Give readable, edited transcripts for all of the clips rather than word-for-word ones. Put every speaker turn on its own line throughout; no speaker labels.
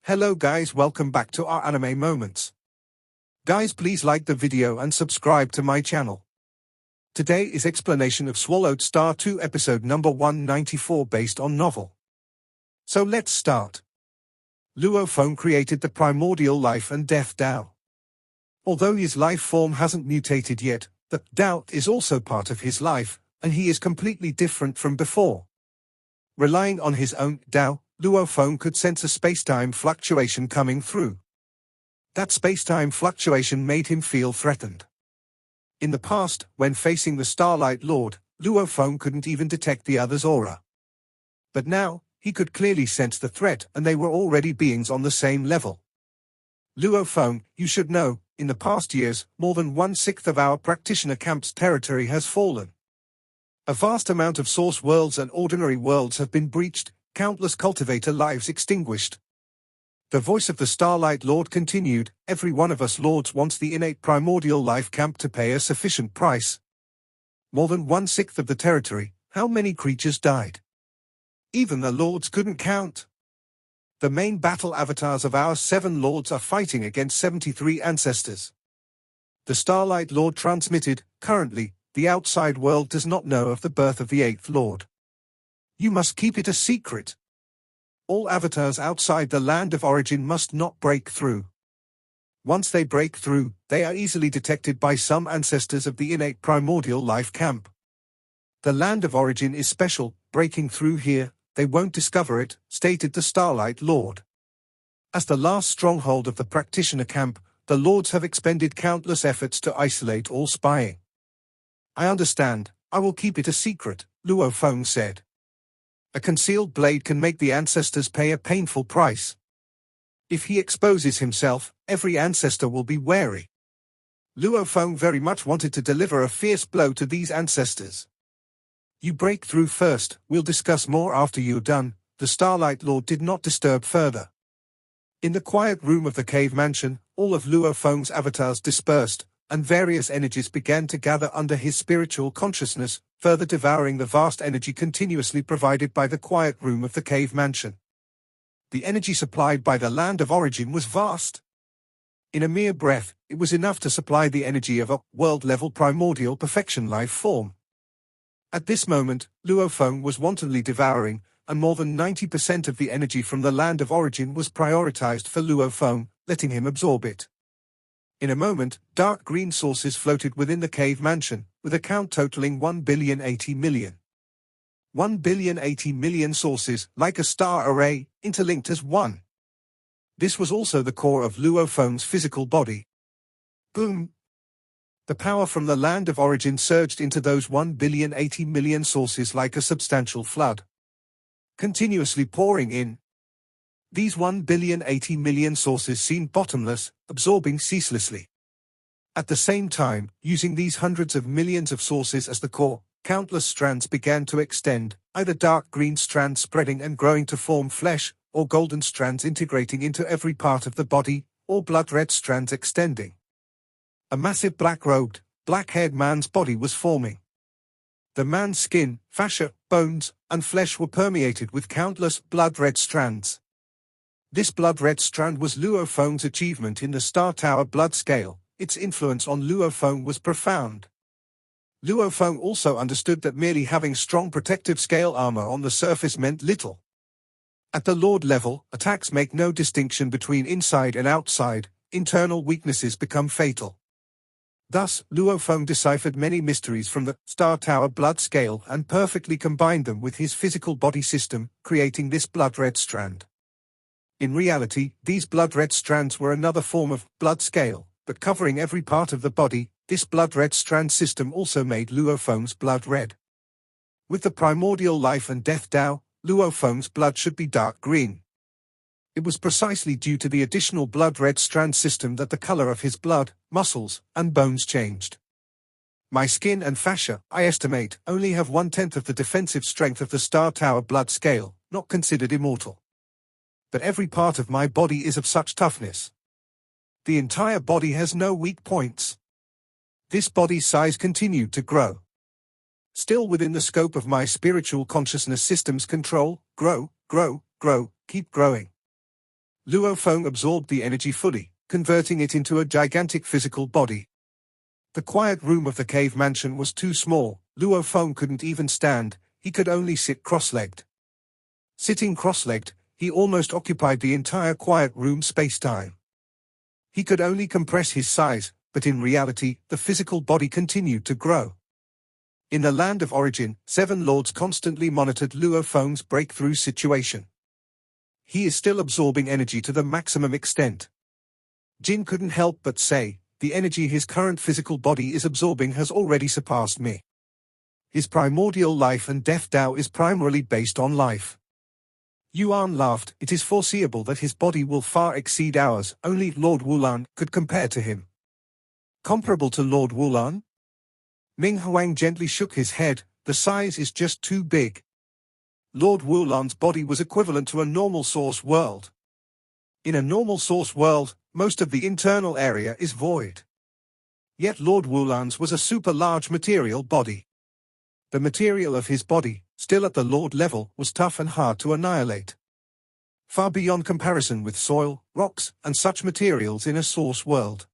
Hello guys, welcome back to our anime moments. Guys, please like the video and subscribe to my channel. Today is explanation of Swallowed Star 2 episode number 194 based on novel. So let's start. Luo Feng created the primordial life and death Tao. Although his life form hasn't mutated yet, the Tao is also part of his life, and he is completely different from before. Relying on his own Tao, Luo Feng could sense a space-time fluctuation coming through. That space-time fluctuation made him feel threatened. In the past, when facing the Starlight Lord, Luo Feng couldn't even detect the other's aura. But now, he could clearly sense the threat, and they were already beings on the same level. Luo Feng, you should know, in the past years, more than 1/6 of our practitioner camp's territory has fallen. A vast amount of source worlds and ordinary worlds have been breached, countless cultivator lives extinguished. The voice of the Starlight Lord continued, every one of us lords wants the innate primordial life camp to pay a sufficient price. More than 1/6 of the territory, how many creatures died? Even the lords couldn't count. The main battle avatars of our 7 lords are fighting against 73 ancestors. The Starlight Lord transmitted, currently, the outside world does not know of the birth of the 8th Lord. You must keep it a secret. All avatars outside the land of origin must not break through. Once they break through, they are easily detected by some ancestors of the innate primordial life camp. The land of origin is special, breaking through here, they won't discover it, stated the Starlight Lord. As the last stronghold of the practitioner camp, the lords have expended countless efforts to isolate all spying. I understand, I will keep it a secret, Luo Feng said. A concealed blade can make the ancestors pay a painful price. If he exposes himself, every ancestor will be wary. Luo Feng very much wanted to deliver a fierce blow to these ancestors. You break through first, we'll discuss more after you're done. The Starlight Lord did not disturb further. In the quiet room of the cave mansion, all of Luo Feng's avatars dispersed, and various energies began to gather under his spiritual consciousness, further devouring the vast energy continuously provided by the quiet room of the cave mansion. The energy supplied by the land of origin was vast. In a mere breath, it was enough to supply the energy of a world-level primordial perfection life form. At this moment, Luo Feng was wantonly devouring, and more than 90% of the energy from the land of origin was prioritized for Luo Feng, letting him absorb it. In a moment, dark green sources floated within the cave mansion, with a count totaling 1,080,000,000. 1,080,000,000 sources, like a star array, interlinked as one. This was also the core of Luo Feng's physical body. Boom! The power from the land of origin surged into those 1,080,000,000 sources like a substantial flood, continuously pouring in. These 1,080,000,000 sources seemed bottomless, absorbing ceaselessly. At the same time, using these hundreds of millions of sources as the core, countless strands began to extend, either dark green strands spreading and growing to form flesh, or golden strands integrating into every part of the body, or blood-red strands extending. A massive black-robed, black-haired man's body was forming. The man's skin, fascia, bones, and flesh were permeated with countless blood-red strands. This blood-red strand was Luo Feng's achievement in the Star Tower blood scale. Its influence on Luo Feng was profound. Luo Feng also understood that merely having strong protective scale armor on the surface meant little. At the Lord level, attacks make no distinction between inside and outside, internal weaknesses become fatal. Thus, Luo Feng deciphered many mysteries from the Star Tower blood scale and perfectly combined them with his physical body system, creating this blood-red strand. In reality, these blood-red strands were another form of blood scale, but covering every part of the body. This blood-red strand system also made Luo Feng's blood red. With the primordial life and death Tao, Luo Feng's blood should be dark green. It was precisely due to the additional blood-red strand system that the color of his blood, muscles, and bones changed. My skin and fascia, I estimate, only have 1/10 of the defensive strength of the Star Tower blood scale, not considered immortal. But every part of my body is of such toughness. The entire body has no weak points. This body size continued to grow. Still within the scope of my spiritual consciousness system's control, grow, keep growing. Luo Feng absorbed the energy fully, converting it into a gigantic physical body. The quiet room of the cave mansion was too small. Luo Feng couldn't even stand, he could only sit cross-legged. Sitting cross-legged, he almost occupied the entire quiet room space-time. He could only compress his size, but in reality, the physical body continued to grow. In the land of origin, 7 lords constantly monitored Luo Feng's breakthrough situation. He is still absorbing energy to the maximum extent. Jin couldn't help but say, the energy his current physical body is absorbing has already surpassed me. His primordial life and death Tao is primarily based on life. Yuan laughed. It is foreseeable that his body will far exceed ours. Only Lord Wulan could compare to him. Comparable to Lord Wulan? Ming Huang gently shook his head. The size is just too big. Lord Wulan's body was equivalent to a normal source world. In a normal source world, most of the internal area is void. Yet Lord Wulan's was a super-large material body. The material of his body, still at the Lord level, was tough and hard to annihilate. Far beyond comparison with soil, rocks, and such materials in a source world.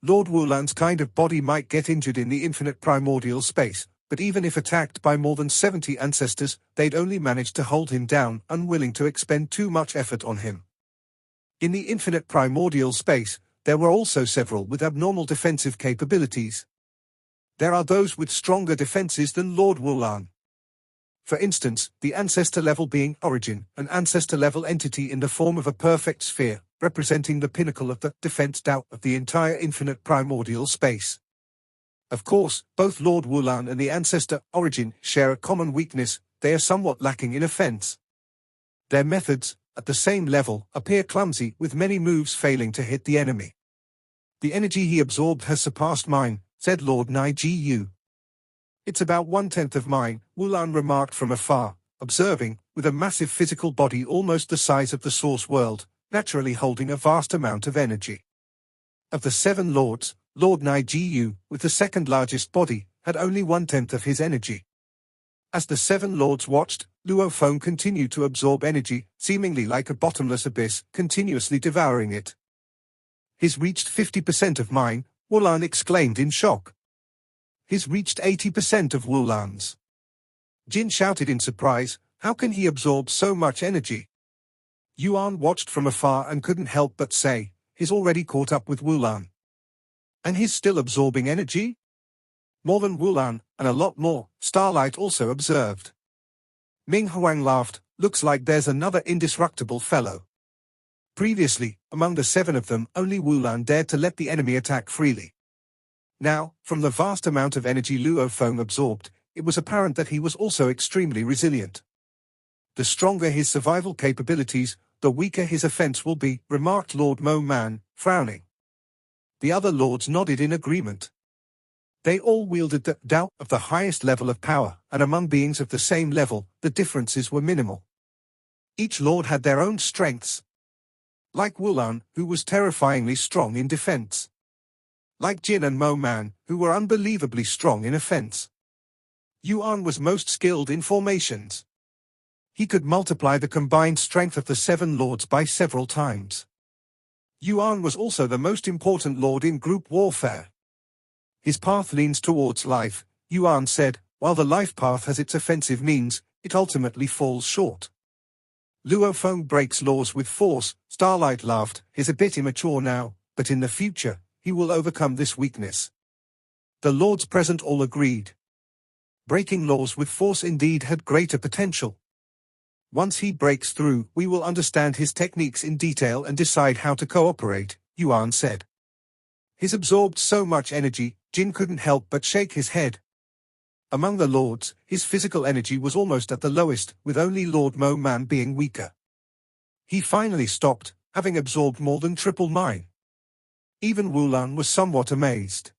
Lord Wulan's kind of body might get injured in the infinite primordial space, but even if attacked by more than 70 ancestors, they'd only manage to hold him down, unwilling to expend too much effort on him. In the infinite primordial space, there were also several with abnormal defensive capabilities. There are those with stronger defenses than Lord Wulan. For instance, the ancestor-level being Origin, an ancestor-level entity in the form of a perfect sphere, representing the pinnacle of the defense Tao of the entire infinite primordial space. Of course, both Lord Wulan and the ancestor Origin share a common weakness: they are somewhat lacking in offense. Their methods, at the same level, appear clumsy, with many moves failing to hit the enemy. The energy he absorbed has surpassed mine, said Lord Nai-Gu. It's about 1/10 of mine, Wulan remarked from afar, observing, with a massive physical body almost the size of the source world, naturally holding a vast amount of energy. Of the 7 lords, Lord Nai-Gu, with the second largest body, had only 1/10 of his energy. As the 7 lords watched, Luo Feng continued to absorb energy, seemingly like a bottomless abyss, continuously devouring it. He's reached 50% of mine, Wulan exclaimed in shock. He's reached 80% of Wulan's. Jin shouted in surprise, how can he absorb so much energy? Yuan watched from afar and couldn't help but say, he's already caught up with Wulan. And he's still absorbing energy? More than Wulan, and a lot more, Starlight also observed. Ming Huang laughed, looks like there's another indestructible fellow. Previously, among the 7 of them, only Wulan dared to let the enemy attack freely. Now, from the vast amount of energy Luo Feng absorbed, it was apparent that he was also extremely resilient. The stronger his survival capabilities, the weaker his offense will be, remarked Lord Mo Man, frowning. The other lords nodded in agreement. They all wielded the Tao of the highest level of power, and among beings of the same level, the differences were minimal. Each lord had their own strengths. Like Wulan, who was terrifyingly strong in defense. Like Jin and Mo Man, who were unbelievably strong in offense. Yuan was most skilled in formations. He could multiply the combined strength of the 7 lords by several times. Yuan was also the most important lord in group warfare. His path leans towards life, Yuan said, while the life path has its offensive means, it ultimately falls short. Luo Feng breaks laws with force, Starlight laughed, he's a bit immature now, but in the future, he will overcome this weakness. The lords present all agreed. Breaking laws with force indeed had greater potential. Once he breaks through, we will understand his techniques in detail and decide how to cooperate, Yuan said. He's absorbed so much energy, Jin couldn't help but shake his head. Among the lords, his physical energy was almost at the lowest, with only Lord Mo Man being weaker. He finally stopped, having absorbed more than triple mine. Even Wulan was somewhat amazed.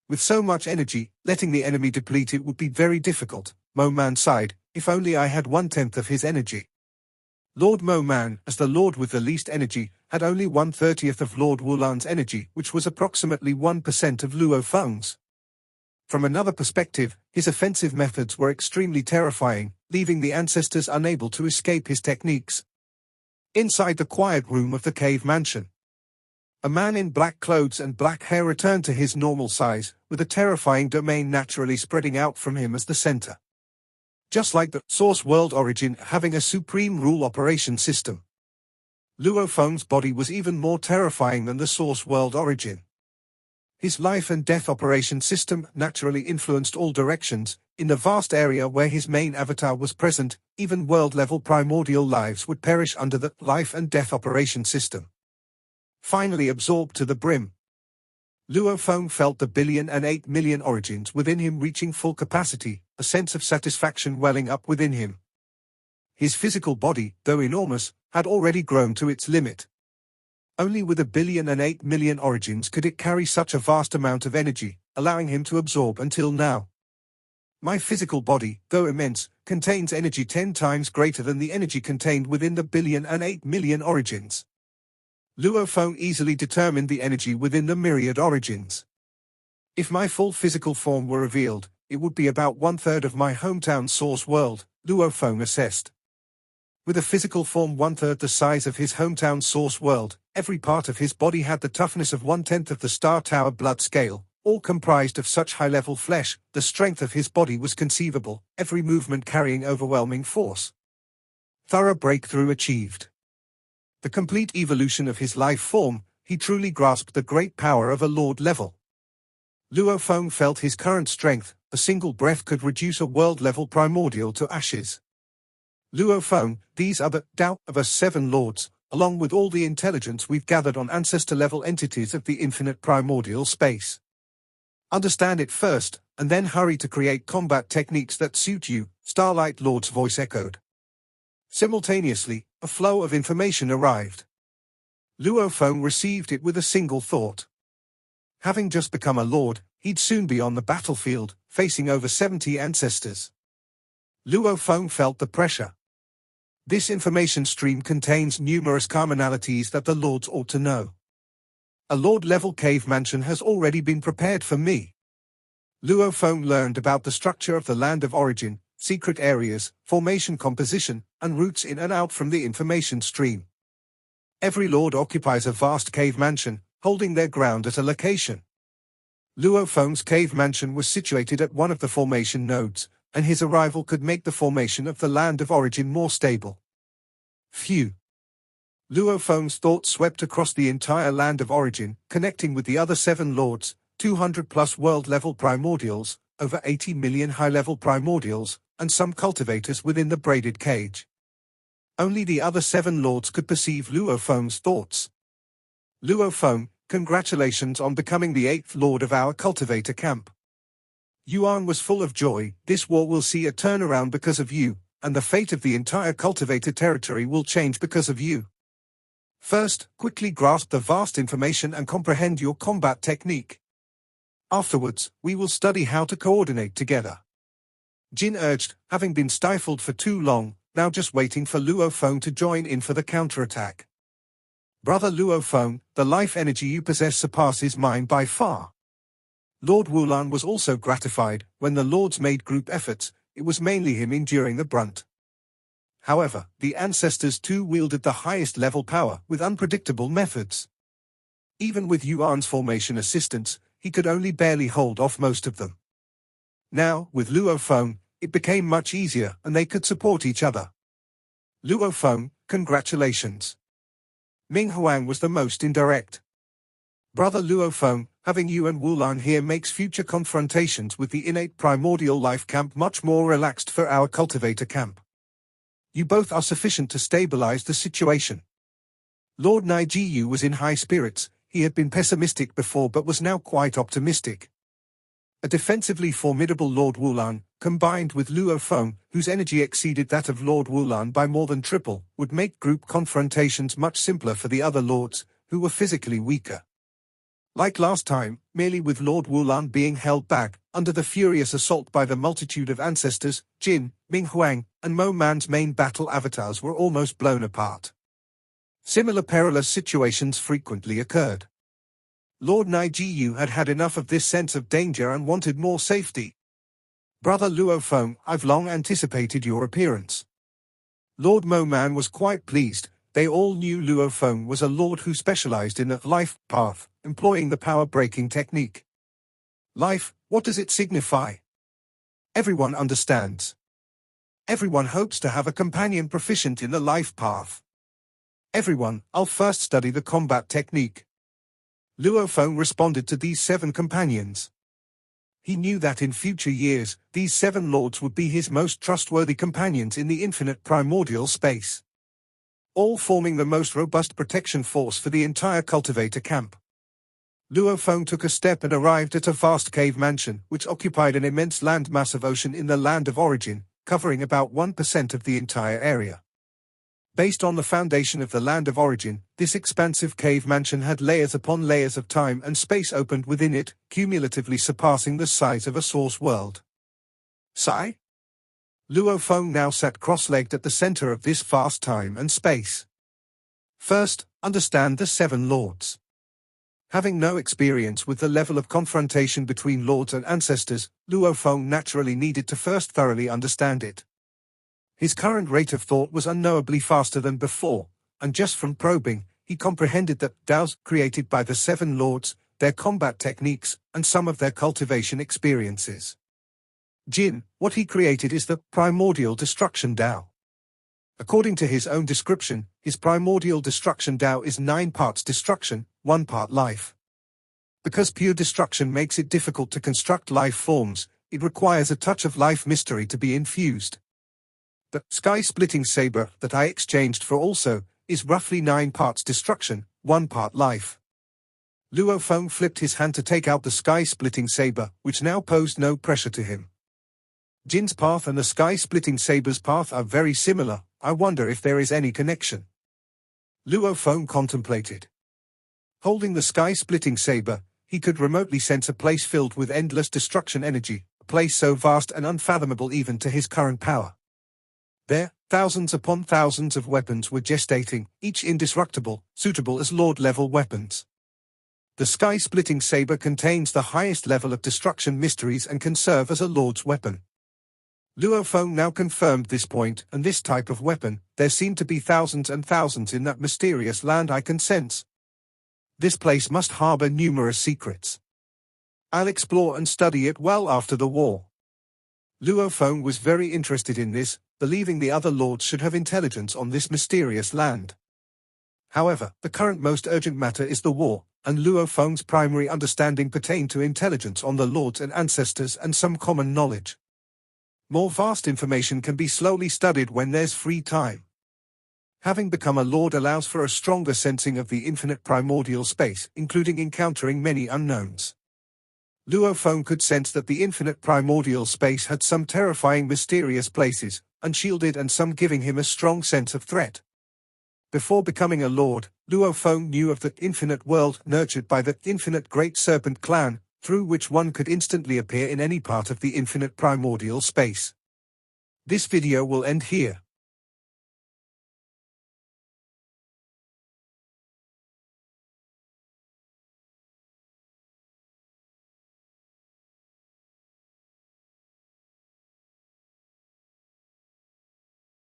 With so much energy, letting the enemy deplete it would be very difficult, Mo Man sighed, if only I had 1/10 of his energy. Lord Mo Man, as the lord with the least energy, had only 1/30th of Lord Wulan's energy, which was approximately 1% of Luo Feng's. From another perspective, his offensive methods were extremely terrifying, leaving the ancestors unable to escape his techniques. Inside the quiet room of the cave mansion, a man in black clothes and black hair returned to his normal size, with a terrifying domain naturally spreading out from him as the center. Just like the source world origin having a supreme rule operation system, Luo Feng's body was even more terrifying than the source world origin. His life and death operation system naturally influenced all directions. In the vast area where his main avatar was present, even world-level primordial lives would perish under the life and death operation system. Finally absorbed to the brim, Luo Feng felt the 1,000,008 million origins within him reaching full capacity, a sense of satisfaction welling up within him. His physical body, though enormous, had already grown to its limit. Only with 1,000,008 million origins could it carry such a vast amount of energy, allowing him to absorb until now. My physical body, though immense, contains energy 10 times greater than the energy contained within the 1,000,008 million origins. Luo Feng easily determined the energy within the myriad origins. If my full physical form were revealed, it would be about 1/3 of my hometown source world, Luo Feng assessed. With a physical form 1/3 the size of his hometown source world, every part of his body had the toughness of 1/10 of the Star Tower blood scale, all comprised of such high-level flesh. The strength of his body was conceivable, every movement carrying overwhelming force. Thorough breakthrough achieved. The complete evolution of his life form, he truly grasped the great power of a lord level. Luo Feng felt his current strength, a single breath could reduce a world-level primordial to ashes. Luo Feng, these are the Tao of us 7 lords, along with all the intelligence we've gathered on ancestor-level entities of the infinite primordial space. Understand it first, and then hurry to create combat techniques that suit you, Starlight Lord's voice echoed. Simultaneously, a flow of information arrived. Luo Feng received it with a single thought. Having just become a lord, he'd soon be on the battlefield, facing over 70 ancestors. Luo Feng felt the pressure. This information stream contains numerous commonalities that the lords ought to know. A lord-level cave mansion has already been prepared for me. Luo Feng learned about the structure of the land of origin, secret areas, formation composition, and routes in and out from the information stream. Every lord occupies a vast cave mansion, holding their ground at a location. Luo Feng's cave mansion was situated at one of the formation nodes, and his arrival could make the formation of the land of origin more stable. Phew! Luo Feng's thoughts swept across the entire land of origin, connecting with the other 7 lords, 200+ world-level primordials, over 80 million high-level primordials, and some cultivators within the braided cage. Only the other 7 lords could perceive Luo Feng's thoughts. Luo Feng, congratulations on becoming the 8th lord of our cultivator camp. Yuan was full of joy. This war will see a turnaround because of you, and the fate of the entire cultivator territory will change because of you. First, quickly grasp the vast information and comprehend your combat technique. Afterwards, we will study how to coordinate together. Jin urged, having been stifled for too long, now just waiting for Luo Feng to join in for the counterattack. Brother Luo Feng, the life energy you possess surpasses mine by far. Lord Wulan was also gratified. When the lords made group efforts, it was mainly him enduring the brunt. However, the ancestors too wielded the highest level power with unpredictable methods. Even with Yuan's formation assistance, he could only barely hold off most of them. Now, with Luo Feng, it became much easier and they could support each other. Luo Feng, congratulations. Ming Huang was the most indirect. Brother Luo Feng, having you and Wulan here makes future confrontations with the innate primordial life camp much more relaxed for our cultivator camp. You both are sufficient to stabilize the situation. Lord Naijiyu was in high spirits. He had been pessimistic before but was now quite optimistic. A defensively formidable Lord Wulan, combined with Luo Feng, whose energy exceeded that of Lord Wulan by more than triple, would make group confrontations much simpler for the other lords, who were physically weaker. Like last time, merely with Lord Wulan being held back, under the furious assault by the multitude of ancestors, Jin, Ming Huang, and Mo Man's main battle avatars were almost blown apart. Similar perilous situations frequently occurred. Lord Naijiyu had had enough of this sense of danger and wanted more safety. Brother Luo Feng, I've long anticipated your appearance. Lord Mo Man was quite pleased, They all knew Luo Feng was a lord who specialized in a life path, employing the power breaking technique. Life, what does it signify? Everyone understands. Everyone hopes to have a companion proficient in the life path. Everyone, I'll first study the combat technique. Luo Feng responded to these 7 companions. He knew that in future years, these 7 lords would be his most trustworthy companions in the infinite primordial space, all forming the most robust protection force for the entire cultivator camp. Luo Feng took a step and arrived at a vast cave mansion, which occupied an immense landmass of ocean in the land of origin, covering about 1% of the entire area. Based on the foundation of the land of origin, this expansive cave mansion had layers upon layers of time and space opened within it, cumulatively surpassing the size of a source world. Sigh? Luo Feng now sat cross-legged at the center of this vast time and space. First, understand the 7 lords. Having no experience with the level of confrontation between lords and ancestors, Luo Feng naturally needed to first thoroughly understand it. His current rate of thought was unknowably faster than before, and just from probing, he comprehended that Daos created by the 7 lords, their combat techniques, and some of their cultivation experiences. Jin, what he created is the primordial destruction Dao. According to his own description, his primordial destruction Dao is 9 parts destruction, 1 part life. Because pure destruction makes it difficult to construct life forms, it requires a touch of life mystery to be infused. The sky-splitting saber that I exchanged for also is roughly 9 parts destruction, 1 part life. Luo Feng flipped his hand to take out the sky-splitting saber, which now posed no pressure to him. Jin's path and the sky-splitting saber's path are very similar. I wonder if there is any connection. Luo Feng contemplated. Holding the sky-splitting saber, he could remotely sense a place filled with endless destruction energy, a place so vast and unfathomable even to his current power. There, thousands upon thousands of weapons were gestating, each indestructible, suitable as lord-level weapons. The sky-splitting saber contains the highest level of destruction mysteries and can serve as a lord's weapon. Luo Feng now confirmed this point, and this type of weapon, there seem to be thousands and thousands in that mysterious land I can sense. This place must harbor numerous secrets. I'll explore and study it well after the war. Luo Feng was very interested in this, believing the other lords should have intelligence on this mysterious land. However, the current most urgent matter is the war, and Luo Feng's primary understanding pertained to intelligence on the lords and ancestors and some common knowledge. More vast information can be slowly studied when there's free time. Having become a lord allows for a stronger sensing of the infinite primordial space, including encountering many unknowns. Luo Feng could sense that the infinite primordial space had some terrifying mysterious places, unshielded, and some giving him a strong sense of threat. Before becoming a lord, Luo Feng knew of the infinite world nurtured by the infinite Great Serpent clan, through which one could instantly appear in any part of the infinite primordial space. This video will end here.